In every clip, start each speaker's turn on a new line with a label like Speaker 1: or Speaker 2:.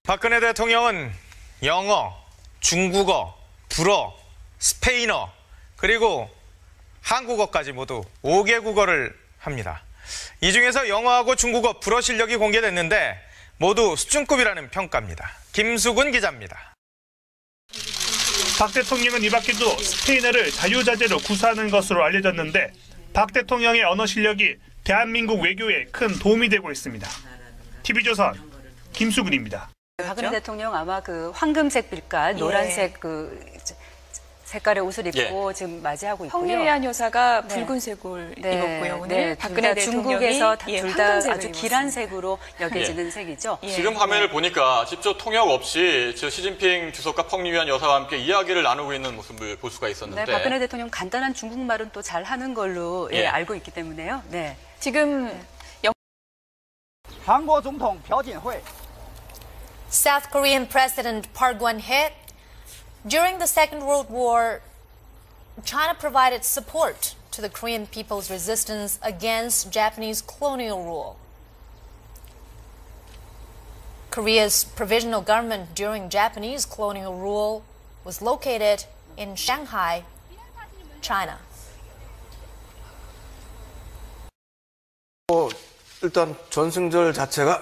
Speaker 1: 박근혜 대통령은 영어, 중국어, 불어, 스페인어, 그리고 한국어까지 모두 5개 국어를 합니다. 이 중에서 영어하고 중국어, 불어 실력이 공개됐는데 모두 수준급이라는 평가입니다. 김수근 기자입니다.
Speaker 2: 박 대통령은 이 밖에도 스페인어를 자유자재로 구사하는 것으로 알려졌는데 박 대통령의 언어 실력이 대한민국 외교에 큰 도움이 되고 있습니다. TV조선 김수근입니다.
Speaker 3: 박근혜 대통령 아마 그 황금색 빛깔, 노란색 색깔의 옷을 입고 지금 맞이하고 있고요.
Speaker 4: 황혜안 여사가 붉은색 옷을 입었고요. 오늘 박근혜 대통령이
Speaker 3: 중국에서 둘 다 아주 길한 색으로 여겨지는 색이죠.
Speaker 5: 지금 화면을 보니까 직접 통역 없이 시진핑 주석과 펑리위안 여사와 함께 이야기를 나누고 있는 모습을 볼 수가 있었는데
Speaker 3: 박근혜 대통령 간단한 중국말은 또 잘 하는 걸로 알고 있기 때문에요.
Speaker 4: 지금
Speaker 6: 한국總統朴槿惠
Speaker 7: South Korean President Park Geun-hye. During the Second World War, China provided support to the Korean people's resistance against Japanese colonial rule. Korea's provisional government during Japanese colonial rule was located in Shanghai, China.
Speaker 8: 일단 전승절 자체가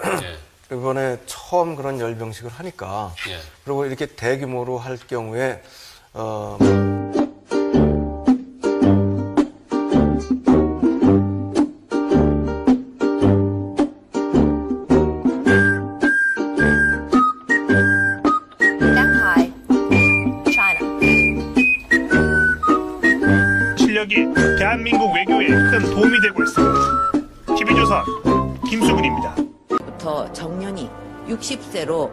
Speaker 8: 이번에 처음 그런 열병식을 하니까 그리고 이렇게 대규모로 할 경우에
Speaker 7: Shanghai, China.
Speaker 2: 실력이 대한민국 외교에 큰 도움이 되고 있습니다. TV조선 김수근입니다.
Speaker 9: 부터 정년이 60세로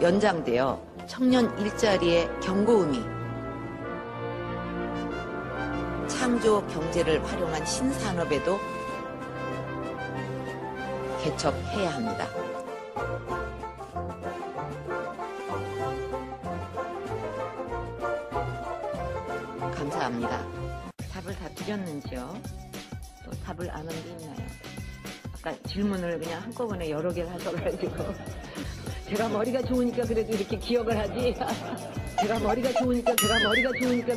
Speaker 9: 연장되어 청년 일자리의 경고음이 창조 경제를 활용한 신산업에도 개척해야 합니다. 감사합니다. 답을 다 드렸는지요? 또 답을 안 한 게 있나요? 아까 질문을 그냥 한꺼번에 여러 개를 하셔가지고 제가 머리가 좋으니까 그래도 이렇게 기억을 하지. 제가 머리가 좋으니까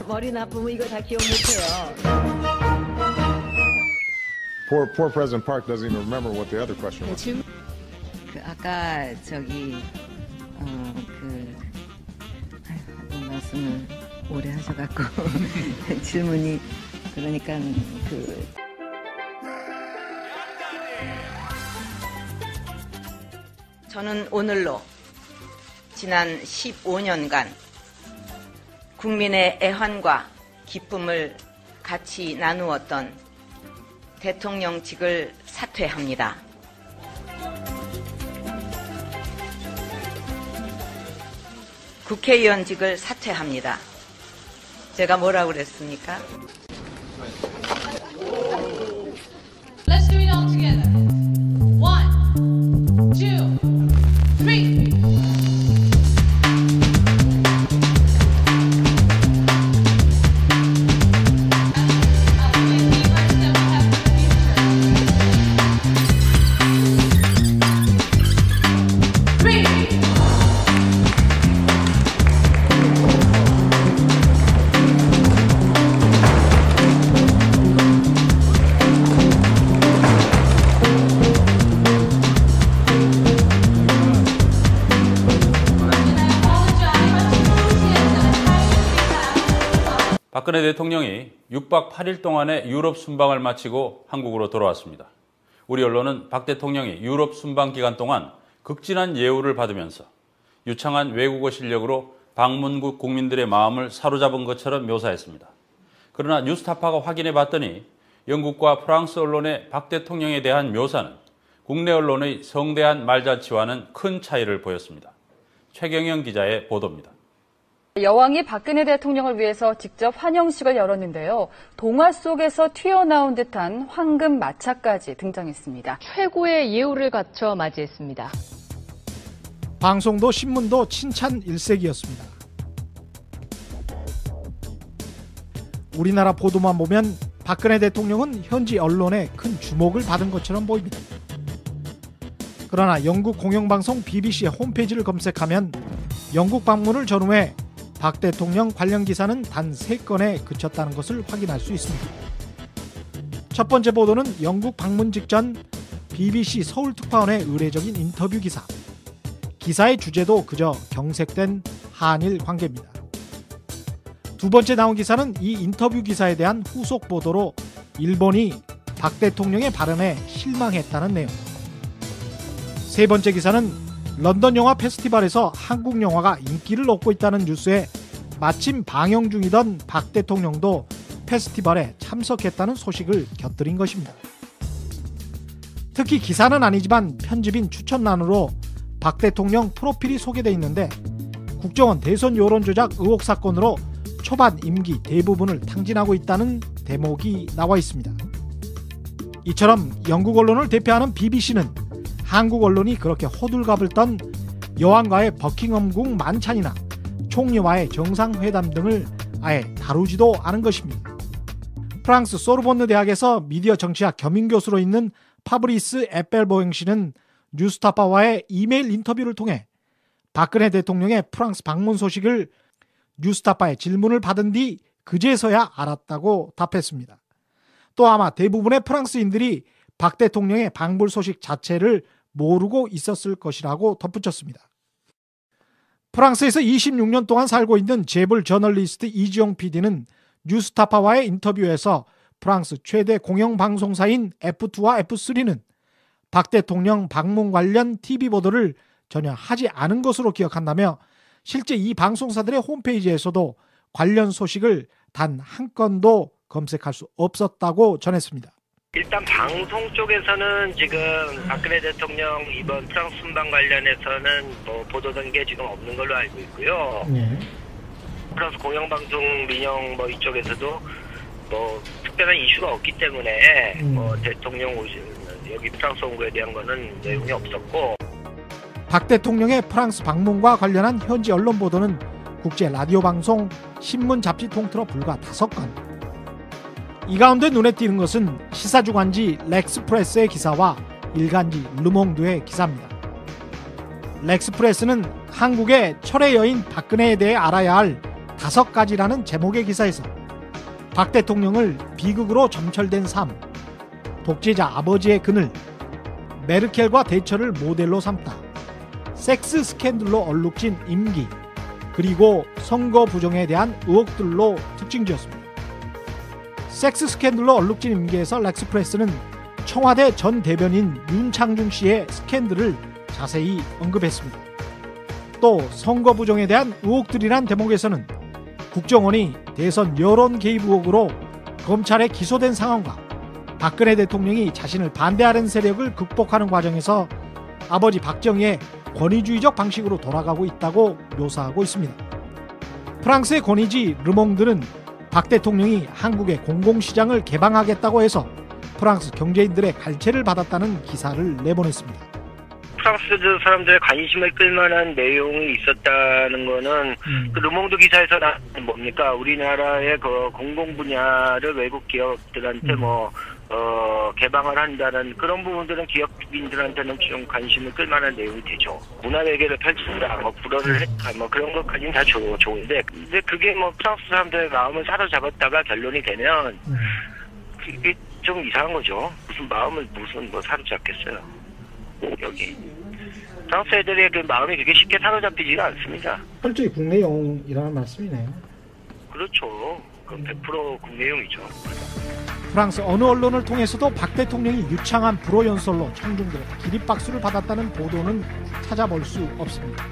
Speaker 9: 머리 나쁘면 이거 다 기억 못해요.
Speaker 10: Poor President Park doesn't even remember what the other question was.
Speaker 9: 아까 말씀을 오래 하셔갖고 질문이 그러니까 저는 오늘로 지난 15년간 국민의 애환과 기쁨을 같이 나누었던 대통령직을 사퇴합니다. 국회의원직을 사퇴합니다. 제가 뭐라고 그랬습니까?
Speaker 11: Let's do it all together. 1, 2, 3.
Speaker 12: 박근혜 대통령이 6박 8일 동안의 유럽 순방을 마치고 한국으로 돌아왔습니다. 우리 언론은 박 대통령이 유럽 순방 기간 동안 극진한 예우를 받으면서 유창한 외국어 실력으로 방문국 국민들의 마음을 사로잡은 것처럼 묘사했습니다. 그러나 뉴스타파가 확인해 봤더니 영국과 프랑스 언론의 박 대통령에 대한 묘사는 국내 언론의 성대한 말잔치와는 큰 차이를 보였습니다. 최경영 기자의 보도입니다.
Speaker 13: 여왕이 박근혜 대통령을 위해서 직접 환영식을 열었는데요. 동화 속에서 튀어나온 듯한 황금 마차까지 등장했습니다.
Speaker 14: 최고의 예우를 갖춰 맞이했습니다.
Speaker 15: 방송도 신문도 칭찬 일색이었습니다. 우리나라 보도만 보면 박근혜 대통령은 현지 언론의 큰 주목을 받은 것처럼 보입니다. 그러나 영국 공영방송 BBC의 홈페이지를 검색하면 영국 방문을 전후해 박 대통령 관련 기사는 단 3건에 그쳤다는 것을 확인할 수 있습니다. 첫 번째 보도는 영국 방문 직전 BBC 서울특파원의 의례적인 인터뷰 기사. 기사의 주제도 그저 경색된 한일 관계입니다. 두 번째 나온 기사는 이 인터뷰 기사에 대한 후속 보도로 일본이 박 대통령의 발언에 실망했다는 내용. 세 번째 기사는 런던 영화 페스티벌에서 한국 영화가 인기를 얻고 있다는 뉴스에 마침 방영 중이던 박 대통령도 페스티벌에 참석했다는 소식을 곁들인 것입니다. 특히 기사는 아니지만 편집인 추천란으로 박 대통령 프로필이 소개되어 있는데 국정원 대선 여론 조작 의혹 사건으로 초반 임기 대부분을 탕진하고 있다는 대목이 나와 있습니다. 이처럼 영국 언론을 대표하는 BBC는 한국 언론이 그렇게 호들갑을 떤 여왕과의 버킹엄궁 만찬이나 총리와의 정상회담 등을 아예 다루지도 않은 것입니다. 프랑스 소르본느 대학에서 미디어 정치학 겸임교수로 있는 파브리스 에펠보행 씨는 뉴스타파와의 이메일 인터뷰를 통해 박근혜 대통령의 프랑스 방문 소식을 뉴스타파의 질문을 받은 뒤 그제서야 알았다고 답했습니다. 또 아마 대부분의 프랑스인들이 박 대통령의 방불 소식 자체를 모르고 있었을 것이라고 덧붙였습니다. 프랑스에서 26년 동안 살고 있는 재벌 저널리스트 이지용 PD는 뉴스타파와의 인터뷰에서 프랑스 최대 공영방송사인 F2와 F3는 박 대통령 방문 관련 TV 보도를 전혀 하지 않은 것으로 기억한다며 실제 이 방송사들의 홈페이지에서도 관련 소식을 단 한 건도 검색할 수 없었다고 전했습니다.
Speaker 6: 일단 방송 쪽에서는 지금 박근혜 대통령 이번 프랑스 순방 관련해서는 보도된 게 지금 없는 걸로 알고 있고요. 프랑스 공영방송 민영 이쪽에서도 특별한 이슈가 없기 때문에 대통령 여기 프랑스 온 거에 대한 거는 내용이 없었고.
Speaker 15: 박 대통령의 프랑스 방문과 관련한 현지 언론 보도는 국제 라디오 방송, 신문, 잡지 통틀어 불과 5건. 이 가운데 눈에 띄는 것은 시사주간지 렉스프레스의 기사와 일간지 르몽드의 기사입니다. 렉스프레스는 한국의 철의 여인 박근혜에 대해 알아야 할 5가지라는 제목의 기사에서 박 대통령을 비극으로 점철된 삶, 독재자 아버지의 그늘, 메르켈과 대처를 모델로 삼다, 섹스 스캔들로 얼룩진 임기, 그리고 선거 부정에 대한 의혹들로 특징지었습니다. 섹스 스캔들로 얼룩진 임기에서 렉스프레스는 청와대 전 대변인 윤창중 씨의 스캔들을 자세히 언급했습니다. 또 선거 부정에 대한 의혹들이란 대목에서는 국정원이 대선 여론 개입 의혹으로 검찰에 기소된 상황과 박근혜 대통령이 자신을 반대하는 세력을 극복하는 과정에서 아버지 박정희의 권위주의적 방식으로 돌아가고 있다고 묘사하고 있습니다. 프랑스의 권위지 르몽드는 박 대통령이 한국의 공공시장을 개방하겠다고 해서 프랑스 경제인들의 갈채를 받았다는 기사를 내보냈습니다.
Speaker 6: 프랑스 사람들의 관심을 끌만한 내용이 있었다는 거는 그 르몽드 기사에서 나온 뭡니까? 우리나라의 그 공공 분야를 외국 기업들한테 개방을 한다는 그런 부분들은 기업인들한테는 좀 관심을 끌만한 내용이 되죠. 문화 외교를 펼친다, 불어를 했다, 그런 것까지는 다 좋은데, 근데 그게 프랑스 사람들의 마음을 사로잡았다가 결론이 되면 그게 좀 이상한 거죠. 무슨 마음을 사로잡겠어요. 여기 프랑스 애들의 그 마음이 그렇게 쉽게 사로잡히지가 않습니다.
Speaker 15: 철저히 국내용이라는 말씀이네요.
Speaker 6: 그렇죠. 그건 100% 국내용이죠.
Speaker 15: 프랑스 어느 언론을 통해서도 박 대통령이 유창한 불어 연설로 청중들의 기립박수를 받았다는 보도는 찾아볼 수 없습니다.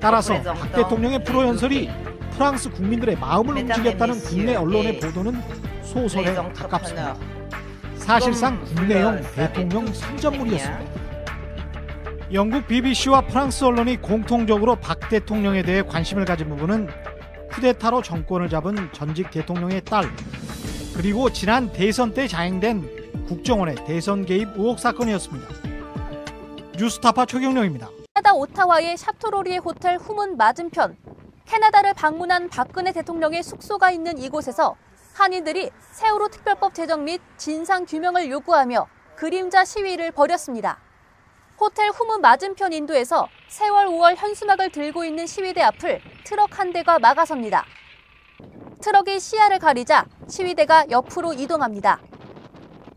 Speaker 15: 따라서 박 대통령의 불어 연설이 프랑스 국민들의 마음을 움직였다는 국내 언론의 보도는 소설에 가깝습니다. 사실상 국내용 대통령 선전물이었습니다. 영국 BBC와 프랑스 언론이 공통적으로 박 대통령에 대해 관심을 가진 부분은 쿠데타로 정권을 잡은 전직 대통령의 딸, 그리고 지난 대선 때 자행된 국정원의 대선 개입 의혹 사건이었습니다. 뉴스타파 최경령입니다.
Speaker 16: 캐나다 오타와의 샤토로리의 호텔 후문 맞은편, 캐나다를 방문한 박근혜 대통령의 숙소가 있는 이곳에서 한인들이 세월호 특별법 제정 및 진상규명을 요구하며 그림자 시위를 벌였습니다. 호텔 후문 맞은편 인도에서 세월 5월 현수막을 들고 있는 시위대 앞을 트럭 한 대가 막아섭니다. 트럭이 시야를 가리자 시위대가 옆으로 이동합니다.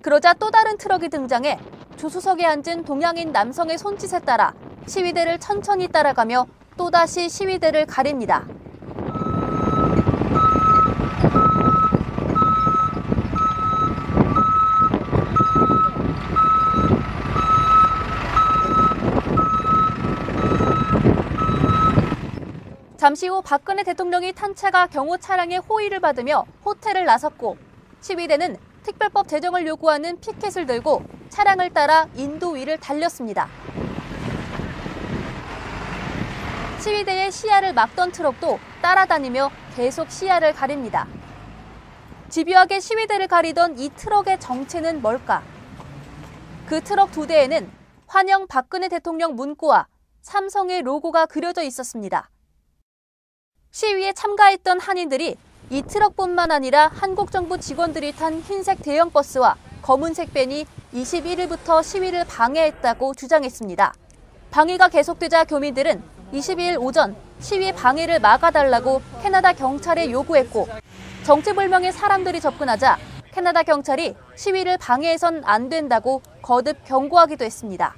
Speaker 16: 그러자 또 다른 트럭이 등장해 조수석에 앉은 동양인 남성의 손짓에 따라 시위대를 천천히 따라가며 또다시 시위대를 가립니다. 잠시 후 박근혜 대통령이 탄 차가 경호 차량의 호의를 받으며 호텔을 나섰고 시위대는 특별법 제정을 요구하는 피켓을 들고 차량을 따라 인도 위를 달렸습니다. 시위대의 시야를 막던 트럭도 따라다니며 계속 시야를 가립니다. 집요하게 시위대를 가리던 이 트럭의 정체는 뭘까? 그 트럭 두 대에는 환영 박근혜 대통령 문구와 삼성의 로고가 그려져 있었습니다. 시위에 참가했던 한인들이 이 트럭뿐만 아니라 한국 정부 직원들이 탄 흰색 대형 버스와 검은색 밴이 21일부터 시위를 방해했다고 주장했습니다. 방해가 계속되자 교민들은 22일 오전 시위 방해를 막아달라고 캐나다 경찰에 요구했고 정체불명의 사람들이 접근하자 캐나다 경찰이 시위를 방해해선 안 된다고 거듭 경고하기도 했습니다.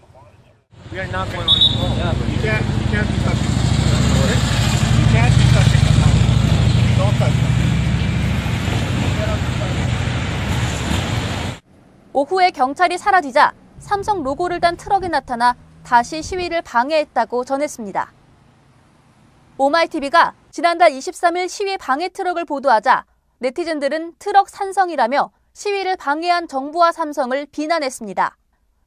Speaker 16: 오후에 경찰이 사라지자 삼성 로고를 단 트럭이 나타나 다시 시위를 방해했다고 전했습니다. 오마이TV가 지난달 23일 시위 방해 트럭을 보도하자 네티즌들은 트럭 산성이라며 시위를 방해한 정부와 삼성을 비난했습니다.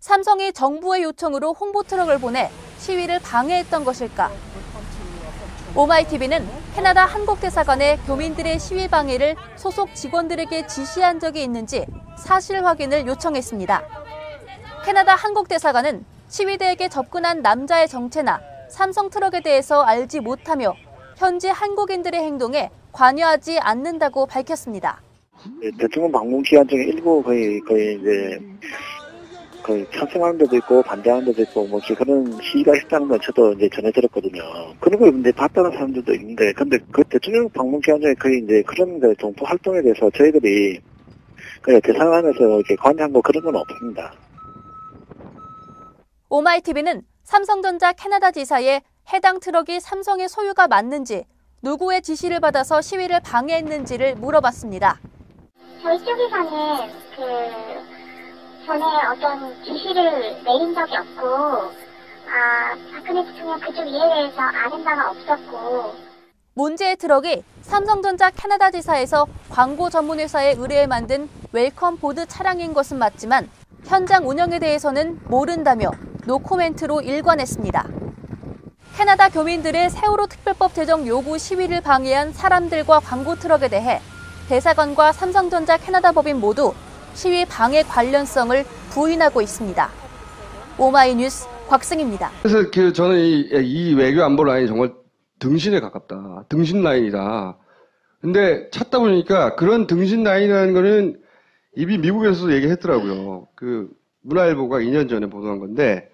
Speaker 16: 삼성이 정부의 요청으로 홍보 트럭을 보내 시위를 방해했던 것일까? 오마이TV는 캐나다 한국대사관에 교민들의 시위 방해를 소속 직원들에게 지시한 적이 있는지 사실 확인을 요청했습니다. 캐나다 한국대사관은 시위대에게 접근한 남자의 정체나 삼성 트럭에 대해서 알지 못하며 현지 한국인들의 행동에 관여하지 않는다고 밝혔습니다.
Speaker 17: 대통령 방문 기간 중에 일부 거의 이제 찬성하는 데도 있고 반대하는 데도 있고 뭐 그런 시위가 있다는 건 저도 이제 전해 들었거든요. 그런 걸 이제 봤다는 사람들도 있는데, 근데 그 대통령 방문 기간 중에 거의 이제 그런 동포 활동에 대해서 저희들이 그냥 대사관에서 이렇게 관여한 거 그런 건 없습니다.
Speaker 16: 오마이TV는 삼성전자 캐나다 지사에 해당 트럭이 삼성의 소유가 맞는지, 누구의 지시를 받아서 시위를 방해했는지를 물어봤습니다.
Speaker 18: 저희 쪽에서는 전에 어떤 지시를 내린 적이 없고, 박근혜 대통령 그쪽 일에 대해서 아는 바가 없었고.
Speaker 16: 문제의 트럭이 삼성전자 캐나다 지사에서 광고 전문 회사에 의뢰해 만든 웰컴 보드 차량인 것은 맞지만 현장 운영에 대해서는 모른다며 노코멘트로 일관했습니다. 캐나다 교민들의 세월호 특별법 제정 요구 시위를 방해한 사람들과 광고 트럭에 대해 대사관과 삼성전자 캐나다 법인 모두 시위 방해 관련성을 부인하고 있습니다. 오마이뉴스 곽승입니다.
Speaker 19: 그래서 저는 이 외교 안보 라인이 정말 등신에 가깝다. 등신 라인이다. 근데 찾다 보니까 그런 등신 라인이라는 거는 이미 미국에서도 얘기했더라고요. 문화일보가 2년 전에 보도한 건데,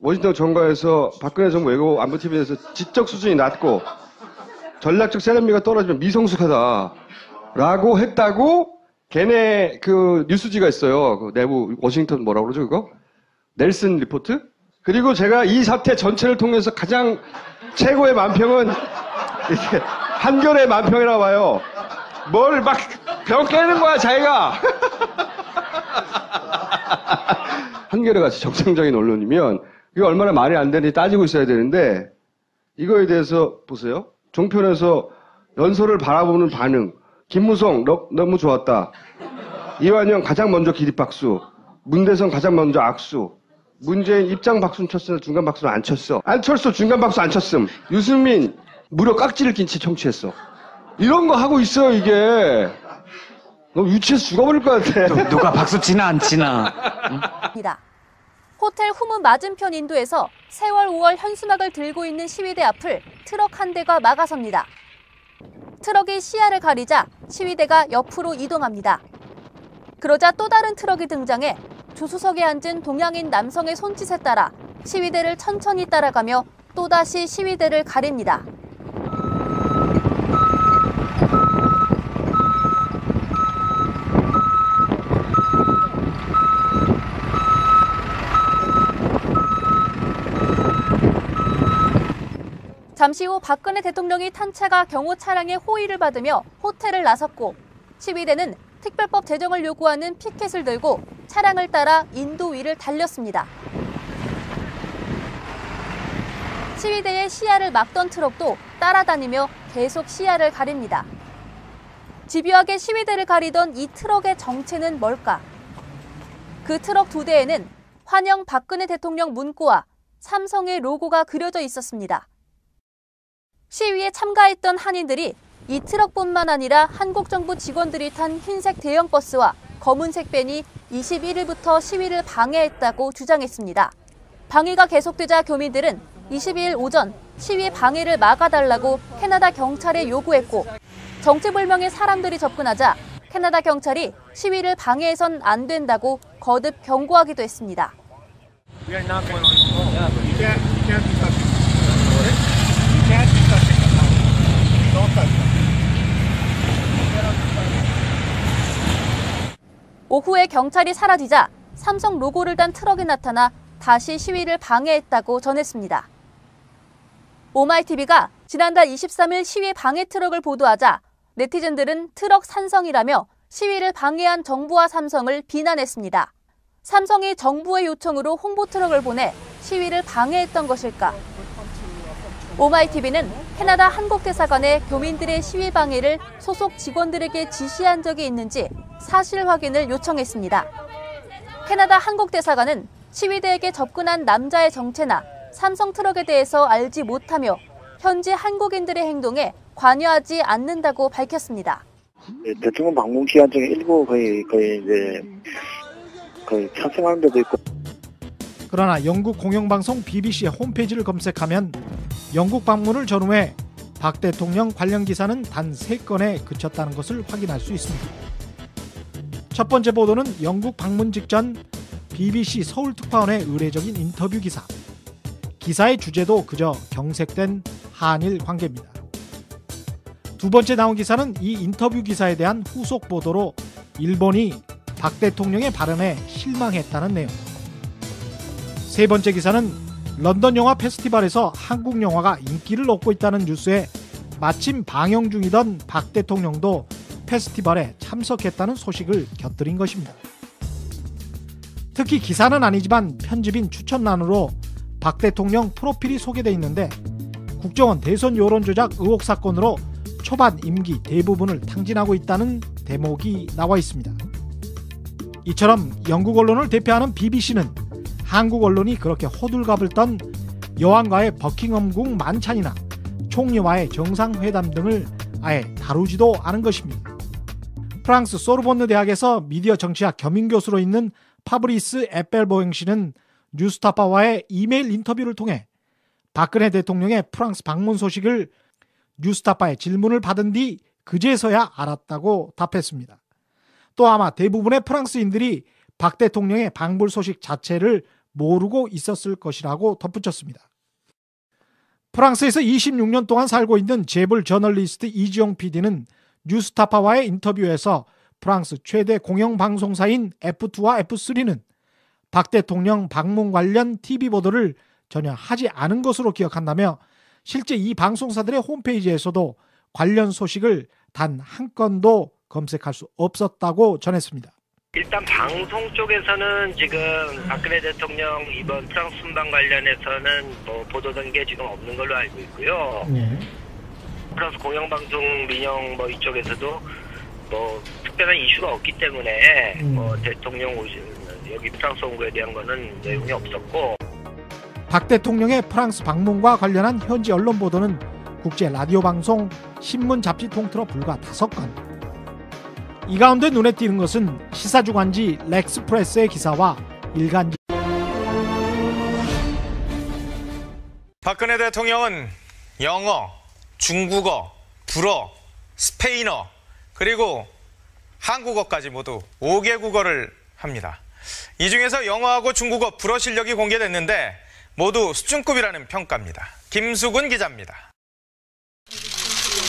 Speaker 19: 워싱턴 정가에서 박근혜 정부 외교 안보TV에서 지적 수준이 낮고 전략적 세련미가 떨어지면 미성숙하다라고 했다고 걔네 뉴스지가 있어요. 내부 워싱턴 뭐라고 그러죠 그거? 넬슨 리포트? 그리고 제가 이 사태 전체를 통해서 가장 최고의 만평은 이렇게 한겨레 만평이라고 봐요. 뭘 막 병 깨는 거야 자기가. 한겨레같이 정상적인 언론이면 이게 얼마나 말이 안 되는지 따지고 있어야 되는데, 이거에 대해서 보세요. 종편에서 연설을 바라보는 반응. 김무성 너무 좋았다. 이완영 가장 먼저 기립박수. 문대성 가장 먼저 악수. 문재인 입장 박수는 쳤으나 중간 박수는 안 쳤어. 안철수 중간 박수 안 쳤음. 유승민 무려 깍지를 낀 채 청취했어. 이런 거 하고 있어요 이게. 너 유치해서 죽어버릴 것 같아.
Speaker 20: 누가 박수 치나 안 치나.
Speaker 16: 호텔 후문 맞은편 인도에서 세월 5월 현수막을 들고 있는 시위대 앞을 트럭 한 대가 막아섭니다. 트럭이 시야를 가리자 시위대가 옆으로 이동합니다. 그러자 또 다른 트럭이 등장해 조수석에 앉은 동양인 남성의 손짓에 따라 시위대를 천천히 따라가며 또다시 시위대를 가립니다. 잠시 후 박근혜 대통령이 탄 차가 경호 차량의 호의를 받으며 호텔을 나섰고 시위대는 특별법 제정을 요구하는 피켓을 들고 차량을 따라 인도 위를 달렸습니다. 시위대의 시야를 막던 트럭도 따라다니며 계속 시야를 가립니다. 집요하게 시위대를 가리던 이 트럭의 정체는 뭘까? 그 트럭 2대에는 환영 박근혜 대통령 문구와 삼성의 로고가 그려져 있었습니다. 시위에 참가했던 한인들이 이 트럭뿐만 아니라 한국 정부 직원들이 탄 흰색 대형 버스와 검은색 밴이 21일부터 시위를 방해했다고 주장했습니다. 방해가 계속되자 교민들은 22일 오전 시위 방해를 막아달라고 캐나다 경찰에 요구했고 정체불명의 사람들이 접근하자 캐나다 경찰이 시위를 방해해선 안 된다고 거듭 경고하기도 했습니다. 오후에 경찰이 사라지자 삼성 로고를 단 트럭이 나타나 다시 시위를 방해했다고 전했습니다. 오마이TV가 지난달 23일 시위 방해 트럭을 보도하자 네티즌들은 트럭 산성이라며 시위를 방해한 정부와 삼성을 비난했습니다. 삼성이 정부의 요청으로 홍보 트럭을 보내 시위를 방해했던 것일까? 오마이TV는 캐나다 한국대사관에 교민들의 시위 방해를 소속 직원들에게 지시한 적이 있는지 사실 확인을 요청했습니다. 캐나다 한국대사관은 시위대에게 접근한 남자의 정체나 삼성 트럭에 대해서 알지 못하며 현지 한국인들의 행동에 관여하지 않는다고 밝혔습니다.
Speaker 17: 대통령 방문 기간 중에 일부 거의 찬성하는 데도 있고.
Speaker 15: 그러나 영국 공영방송 BBC의 홈페이지를 검색하면 영국 방문을 전후해 박 대통령 관련 기사는 단 3건에 그쳤다는 것을 확인할 수 있습니다. 첫 번째 보도는 영국 방문 직전 BBC 서울특파원의 의례적인 인터뷰 기사. 기사의 주제도 그저 경색된 한일 관계입니다. 두 번째 나온 기사는 이 인터뷰 기사에 대한 후속 보도로 일본이 박 대통령의 발언에 실망했다는 내용. 세 번째 기사는 런던 영화 페스티벌에서 한국 영화가 인기를 얻고 있다는 뉴스에 마침 방영 중이던 박 대통령도 페스티벌에 참석했다는 소식을 곁들인 것입니다. 특히 기사는 아니지만 편집인 추천란으로 박 대통령 프로필이 소개되어 있는데 국정원 대선 여론조작 의혹 사건으로 초반 임기 대부분을 탕진하고 있다는 대목이 나와 있습니다. 이처럼 영국 언론을 대표하는 BBC는 한국 언론이 그렇게 호들갑을 떤 여왕과의 버킹엄궁 만찬이나 총리와의 정상회담 등을 아예 다루지도 않은 것입니다. 프랑스 소르본느 대학에서 미디어 정치학 겸임교수로 있는 파브리스 에펠보잉 씨는 뉴스타파와의 이메일 인터뷰를 통해 박근혜 대통령의 프랑스 방문 소식을 뉴스타파의 질문을 받은 뒤 그제서야 알았다고 답했습니다. 또 아마 대부분의 프랑스인들이 박 대통령의 방불 소식 자체를 모르고 있었을 것이라고 덧붙였습니다. 프랑스에서 26년 동안 살고 있는 재벌 저널리스트 이지용 PD는 뉴스타파와의 인터뷰에서 프랑스 최대 공영방송사인 F2와 F3는 박 대통령 방문 관련 TV 보도를 전혀 하지 않은 것으로 기억한다며 실제 이 방송사들의 홈페이지에서도 관련 소식을 단 한 건도 검색할 수 없었다고 전했습니다.
Speaker 6: 일단 방송 쪽에서는 지금 박근혜 대통령 이번 프랑스 순방 관련해서는 보도된 게 지금 없는 걸로 알고 있고요. 프랑스 공영방송 민영 이쪽에서도 특별한 이슈가 없기 때문에 대통령 여기 프랑스 온 거에 대한 거는 내용이 없었고.
Speaker 15: 박 대통령의 프랑스 방문과 관련한 현지 언론 보도는 국제 라디오 방송, 신문, 잡지 통틀어 불과 5건. 이 가운데 눈에 띄는 것은 시사주간지 렉스프레스의 기사와 일간지.
Speaker 1: 박근혜 대통령은 영어, 중국어, 불어, 스페인어, 그리고 한국어까지 모두 5개 국어를 합니다. 이 중에서 영어하고 중국어, 불어 실력이 공개됐는데 모두 수준급이라는 평가입니다. 김수근 기자입니다.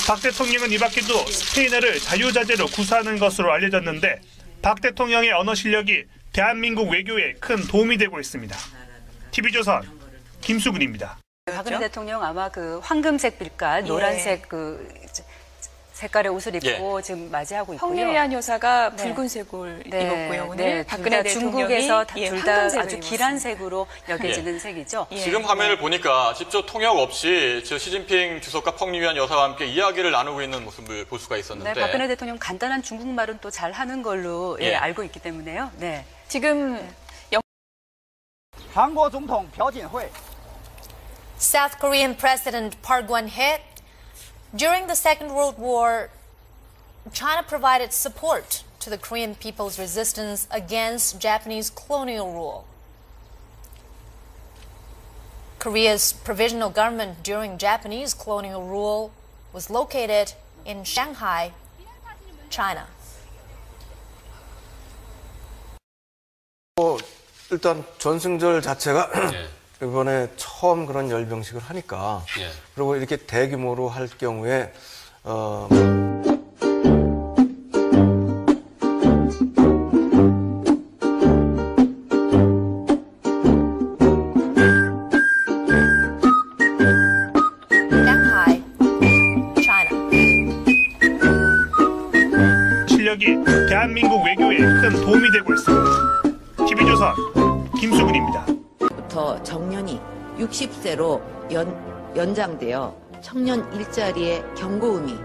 Speaker 2: 박 대통령은 이 밖에도 스페인어를 자유자재로 구사하는 것으로 알려졌는데 박 대통령의 언어 실력이 대한민국 외교에 큰 도움이 되고 있습니다. TV조선 김수근입니다.
Speaker 3: 박근혜 대통령 아마 그 황금색 빌깔, 노란색 색깔의 옷을 입고 지금 맞이하고 있고요.
Speaker 4: 황유안 여사가 붉은색을 입었고요. 오늘 박근혜 대통령이
Speaker 3: 중국에서 둘 다 아주
Speaker 4: 입었습니다.
Speaker 3: 길한 색으로 여겨지는 색이죠.
Speaker 5: 지금 화면을 보니까 직접 통역 없이 시진핑 주석과 펑리위안 여사와 함께 이야기를 나누고 있는 모습을 볼 수가 있었는데.
Speaker 3: 네, 박근혜 대통령 간단한 중국말은 또 잘 하는 걸로 알고 있기 때문에요. 네.
Speaker 4: 지금
Speaker 21: 한국總統朴槿惠
Speaker 7: South Korean President Park Geun-hye. During the Second World War, China provided support to the Korean people's resistance against Japanese colonial rule. Korea's provisional government during Japanese colonial rule was located in Shanghai, China.
Speaker 8: 일단 전승절 자체가 이번에 처음 그런 열병식을 하니까 그리고 이렇게 대규모로 할 경우에
Speaker 7: Shanghai, China.
Speaker 2: 실력이 대한민국 외교에 큰 도움이 되고 있습니다. TV조선 김수근입니다.
Speaker 9: 부터 정년이 60세로 연장되어 청년 일자리의 경고음이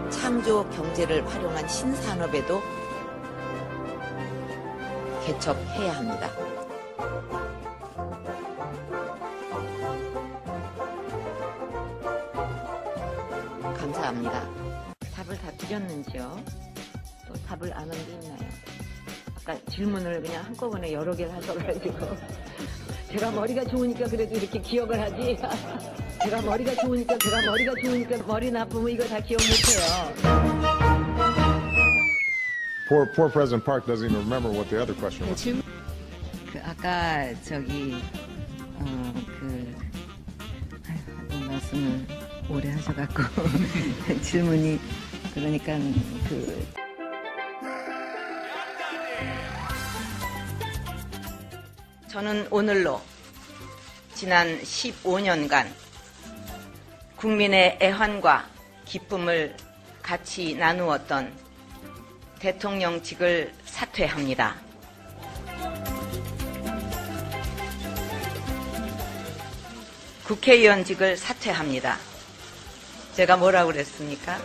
Speaker 9: 창조 경제를 활용한 신산업에도 개척해야 합니다. 감사합니다. 답을 다 드렸는지요? 또 답을 안 한 게 있나요? 아까 질문을 그냥 한꺼번에 여러 개를 하셔가지고 제가 머리가 좋으니까 그래도 이렇게 기억을 하지. 제가 머리가 좋으니까 머리 나쁘면 이거 다 기억 못해요.
Speaker 10: Poor President Park doesn't even remember what the other question was.
Speaker 9: 아까 말씀을 오래 하셔갖고 질문이 그러니까 저는 오늘로 지난 15년간 국민의 애환과 기쁨을 같이 나누었던 대통령직을 사퇴합니다. 국회의원직을 사퇴합니다. 제가 뭐라고 그랬습니까?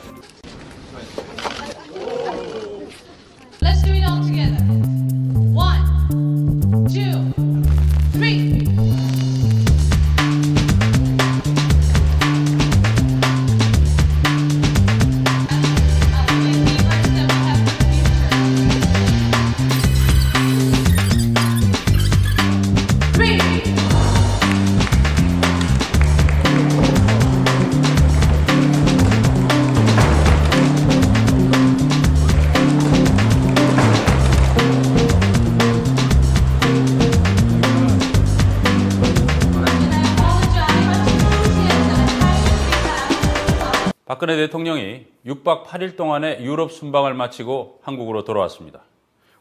Speaker 11: Let's do it all together. 1, 2, 3.
Speaker 12: 박근혜 대통령이 6박 8일 동안의 유럽 순방을 마치고 한국으로 돌아왔습니다.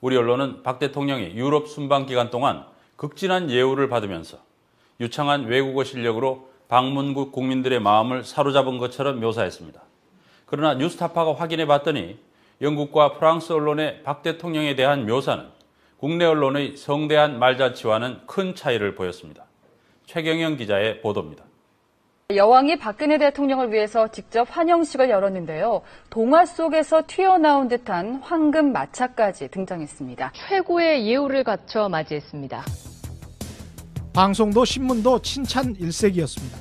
Speaker 12: 우리 언론은 박 대통령이 유럽 순방 기간 동안 극진한 예우를 받으면서 유창한 외국어 실력으로 방문국 국민들의 마음을 사로잡은 것처럼 묘사했습니다. 그러나 뉴스타파가 확인해 봤더니 영국과 프랑스 언론의 박 대통령에 대한 묘사는 국내 언론의 성대한 말잔치와는 큰 차이를 보였습니다. 최경영 기자의 보도입니다.
Speaker 13: 여왕이 박근혜 대통령을 위해서 직접 환영식을 열었는데요. 동화 속에서 튀어나온 듯한 황금 마차까지 등장했습니다.
Speaker 14: 최고의 예우를 갖춰 맞이했습니다.
Speaker 15: 방송도 신문도 칭찬 일색이었습니다.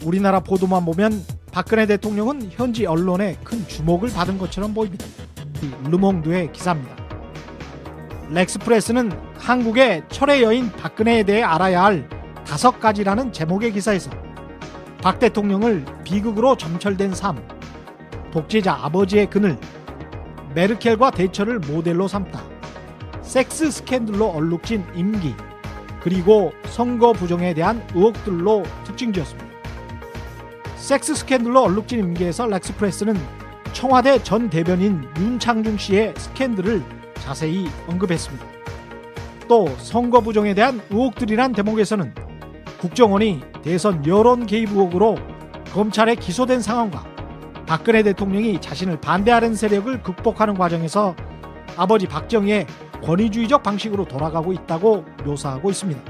Speaker 15: 우리나라 보도만 보면 박근혜 대통령은 현지 언론에 큰 주목을 받은 것처럼 보입니다. 르몽드의 기사입니다. 렉스프레스는 한국의 철의 여인 박근혜에 대해 알아야 할 5가지라는 제목의 기사에서 박 대통령을 비극으로 점철된 삶, 독재자 아버지의 그늘, 메르켈과 대처를 모델로 삼다. 섹스 스캔들로 얼룩진 임기, 그리고 선거 부정에 대한 의혹들로 특징지었습니다. 섹스 스캔들로 얼룩진 임기에서 렉스프레스는 청와대 전 대변인 윤창중 씨의 스캔들을 자세히 언급했습니다. 또 선거 부정에 대한 의혹들이란 대목에서는 국정원이 대선 여론 개입 의혹으로 검찰에 기소된 상황과 박근혜 대통령이 자신을 반대하는 세력을 극복하는 과정에서 아버지 박정희의 권위주의적 방식으로 돌아가고 있다고 묘사하고 있습니다.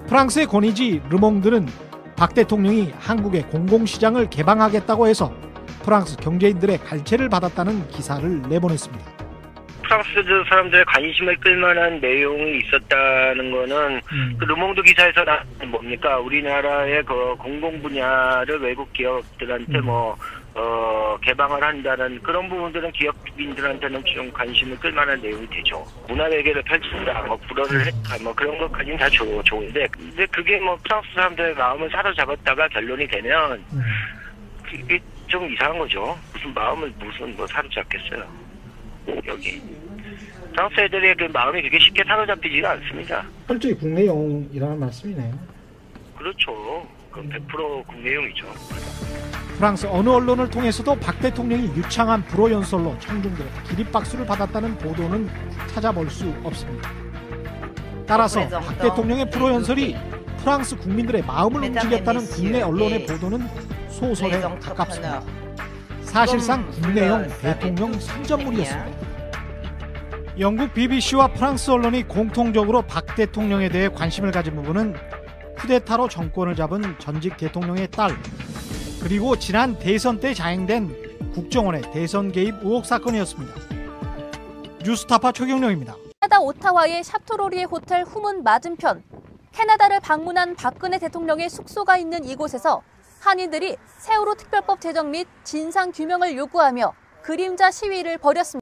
Speaker 15: 프랑스의 권위지 르몽드는 박 대통령이 한국의 공공시장을 개방하겠다고 해서 프랑스 경제인들의 갈채를 받았다는 기사를 내보냈습니다.
Speaker 6: 프랑스 사람들의 관심을 끌만한 내용이 있었다는 거는 그 르몽드 기사에서 나온 뭡니까? 우리나라의 그 공공 분야를 외국 기업들한테 개방을 한다는 그런 부분들은 기업인들한테는 좀 관심을 끌만한 내용이 되죠. 문화 외교를 펼친다, 불어를 했다, 그런 것까지는 다 좋은데, 근데 그게 프랑스 사람들의 마음을 사로잡았다가 결론이 되면 그게 좀 이상한 거죠. 무슨 마음을 사로잡겠어요. 여기 프랑스 애들의 그 마음이 그렇게 쉽게 사로잡히지가 않습니다.
Speaker 15: 철저히 국내용이라는 말씀이네요.
Speaker 6: 그렇죠. 그럼 100% 국내용이죠.
Speaker 15: 프랑스 어느 언론을 통해서도 박 대통령이 유창한 불호 연설로 청중들의 기립박수를 받았다는 보도는 찾아볼 수 없습니다. 따라서 박 대통령의 불호 연설이 프랑스 국민들의 마음을 움직였다는 국내 언론의 보도는 소설에 가깝습니다. 사실상 국내용 대통령 선전물이었습니다. 영국 BBC와 프랑스 언론이 공통적으로 박 대통령에 대해 관심을 가진 부분은 쿠데타로 정권을 잡은 전직 대통령의 딸, 그리고 지난 대선 때 자행된 국정원의 대선 개입 의혹 사건이었습니다. 뉴스타파 최경령입니다.
Speaker 16: 캐나다 오타와의 샤토로리의 호텔 후문 맞은편, 캐나다를 방문한 박근혜 대통령의 숙소가 있는 이곳에서 한인들이 세월호 특별법 제정 및 진상규명을 요구하며 그림자 시위를 벌였습니다.